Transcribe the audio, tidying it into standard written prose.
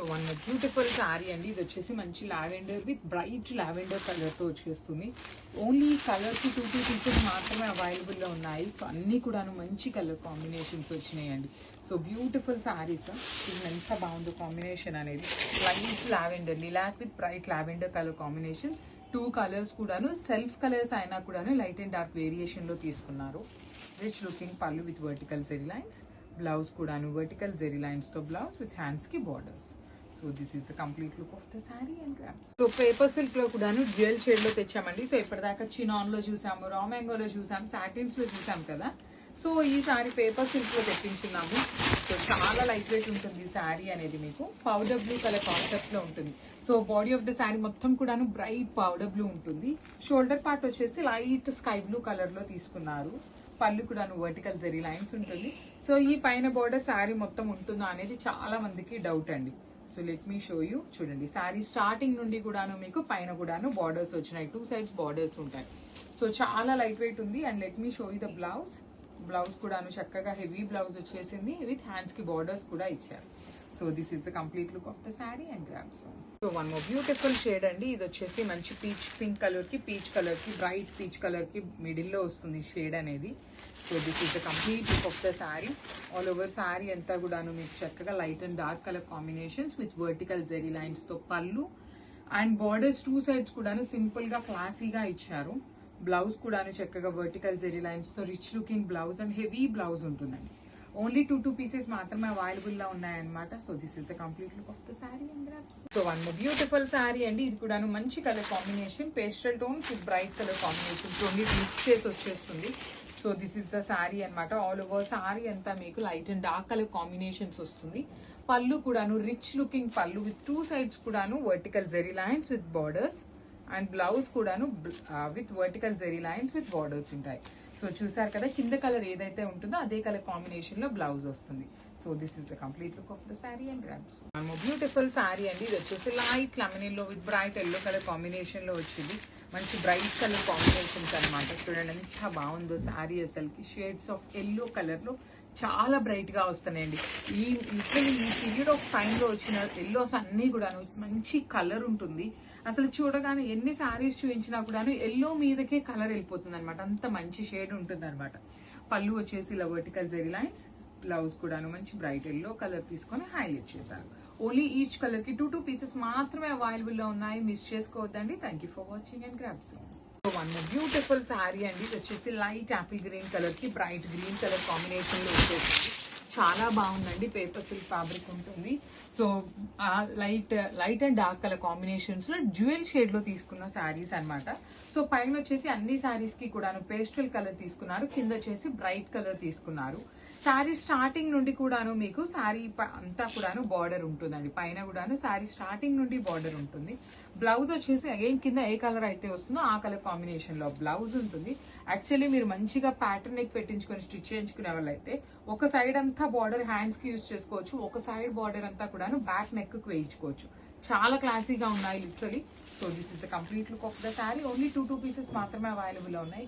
So one beautiful sari అండి. ఇది వచ్చేసి మంచి లావెండర్ విత్ బ్రైట్ లావెండర్ కలర్తో వచ్చేస్తుంది. ఓన్లీ కలర్కి 2 పీసెస్ మాత్రమే అవైలబుల్లో ఉన్నాయి. సో అన్నీ కూడాను మంచి కలర్ కాంబినేషన్స్ వచ్చినాయండి. So beautiful saris. ఇది ఎంత బాగుందో కాంబినేషన్ అనేది. Light lavender, lilac with bright lavender colour combinations. 2 colours కూడాను సెల్ఫ్ కలర్స్ అయినా కూడాను లైట్ అండ్ డార్క్ వేరియేషన్లో తీసుకున్నారు. రిచ్ లుకింగ్ పళ్ళు with vertical zari lines. Blouse కూడాను వర్టికల్ జెరీ లైన్స్ తో బ్లౌజ్ విత్ హ్యాండ్స్ కి borders. So this is the complete look of the sari and grams. So paper silk లో కూడాను డ్యూయల్ షేడ్ లో తెచ్చామండి. సో ఇప్పటిదాకా చినాన్ లో చూసాము, రా మ్యాంగోలో చూసాం, సాటిన్స్ లో చూసాం కదా. సో ఈ శారీ పేపర్ సిల్క్ లో తెప్పించున్నాము. సో చాలా లైట్ వెయిట్ ఉంటుంది ఈ శారీ అనేది. మీకు పౌడర్ బ్లూ కలర్ కాన్సెప్ట్ లో ఉంటుంది. So body of the sari మొత్తం కూడాను బ్రైట్ పౌడర్ బ్లూ ఉంటుంది. షోల్డర్ పార్ట్ వచ్చేసి లైట్ స్కై బ్లూ కలర్ లో తీసుకున్నారు. పళ్ళు కూడాను వర్టికల్ జెరీ లైన్స్ ఉంటుంది. సో ఈ పైన బార్డర్ శారీ మొత్తం ఉంటుందా అనేది చాలా మందికి డౌట్ అండి. So let me show you. చూడండి, శారీ స్టార్టింగ్ నుండి కూడాను మీకు పైన కూడాను బార్డర్స్ వచ్చినాయి. 2 sides బార్డర్స్ ఉంటాయి. సో చాలా లైట్ వెయిట్ ఉంది. And let me show you the blouse. Blouse కూడాను చక్కగా హెవీ బ్లౌజ్ వచ్చేసింది విత్ హ్యాండ్స్ కి బార్డర్స్ కూడా ఇచ్చారు. So this is the complete look of the sari and grams. So one more beautiful shade అండి. ఇది వచ్చేసి మంచి పీచ్ పింక్ కలర్ కి, పీచ్ కలర్ కి, బ్రైట్ పీచ్ కలర్ కి మిడిల్ లో వస్తుంది షేడ్ అనేది. So this is the complete look of the sari. All over sari అంతా కూడాను మీకు చక్కగా light and dark colour combinations with vertical zari lines తో పళ్ళు అండ్ బార్డర్స్ 2 sides కూడాను సింపుల్ గా క్లాసీగా ఇచ్చారు. బ్లౌజ్ కూడాను చక్కగా వర్టికల్ జెరీ లైన్స్ తో rich looking blouse and heavy blouse ఉంటుందండి. ఓన్లీ 2 పీసెస్ మాత్రమే అవైలబుల్ గా ఉన్నాయన్నమాట. So this is the complete look of the sari and grams. So one beautiful sari అండి. ఇది కూడాను మంచి colour combination, pastel tones with bright colour combination. Only mix చేసి వచ్చేస్తుంది. So this is the sari అనమాట. ఆల్ ఓవర్ శారీ అంతా మీకు light and dark colour combinations వస్తుంది. పళ్ళు కూడాను రిచ్ లుకింగ్ పళ్ళు విత్ 2 sides కూడాను vertical zari lines with borders and blouse కూడాను with vertical zari lines with borders ఉంటాయి. సో చూసారు కదా, కింద కలర్ ఏదైతే ఉంటుందో అదే కలర్ కాంబినేషన్ లో బ్లౌజ్ వస్తుంది. So this is the complete look of the sari and grams. Beautiful sari అండి. ఇది వచ్చేసి లైట్ లెమన్ లో with bright yellow colour combination లో వచ్చింది. మంచి బ్రైట్ కలర్ కాంబినేషన్స్ అనమాట. చూడండి ఎంత బాగుందో శారీ. అసలుకి షేడ్స్ ఆఫ్ ఎల్లో కలర్ లో చాలా బ్రైట్ గా వస్తున్నాయండి. ఈ పీరియడ్ ఆఫ్ టైమ్ లో వచ్చిన ఎల్లోస్ అన్ని కూడా మంచి కలర్ ఉంటుంది. అసలు చూడగానే ఎన్ని శారీస్ చూపించినా కూడాను ఎల్లో మీదకే కలర్ వెళ్ళిపోతుంది అనమాట. అంత మంచి షేడ్ ఉంటుంది అనమాట. పళ్ళు వచ్చేసి ఇలా వర్టికల్ జెరీ లైన్స్, బ్లౌజ్ కూడాను మంచి బ్రైట్ ఎల్లో కలర్ తీసుకొని హైలైట్ చేశారు. ఓన్లీ ఈచ్ కలర్ కి 2 pieces మాత్రమే అవైలబుల్ లో ఉన్నాయి. మిస్ చేసుకోవద్దండి. Thank you for watching and grab some. One beautiful sari అండి. ఇది వచ్చేసి లైట్ యాపిల్ గ్రీన్ కలర్ కి బ్రైట్ గ్రీన్ కలర్ కాంబినేషన్ లో వచ్చేసి చాలా బాగుందండి. పేపర్ సిల్క్ ఫ్యాబ్రిక్ ఉంటుంది. So light and dark colour combinations లో డ్యూయల్ షేడ్ లో తీసుకున్న శారీస్ అనమాట. సో పైన వచ్చేసి అన్ని శారీస్ కి కూడాను పేస్టల్ కలర్ తీసుకున్నారు. కింద వచ్చేసి బ్రైట్ కలర్ తీసుకున్నారు. శారీ స్టార్టింగ్ నుండి కూడాను మీకు శారీ అంతా కూడాను బార్డర్ ఉంటుందండి. పైన కూడాను శారీ స్టార్టింగ్ నుండి బార్డర్ ఉంటుంది. బ్లౌజ్ వచ్చేసి అగైన్ కింద ఏ కలర్ అయితే వస్తుందో ఆ కలర్ కాంబినేషన్ లో బ్లౌజ్ ఉంటుంది. యాక్చువల్లీ మీరు మంచిగా ప్యాటర్న్ నెక్ పెట్టించుకొని స్టిచ్ చేయించుకునే వాళ్ళైతే ఒక సైడ్ అంతా బార్డర్ హ్యాండ్స్ కి యూజ్ చేసుకోవచ్చు. ఒక సైడ్ బార్డర్ అంతా కూడాను బ్యాక్ నెక్ కు వేయించుకోవచ్చు. చాలా క్లాసీగా ఉన్నాయి literally. So this is the complete look of the sari. Only 2 pieces మాత్రమే అవైలబుల్ ఉన్నాయి.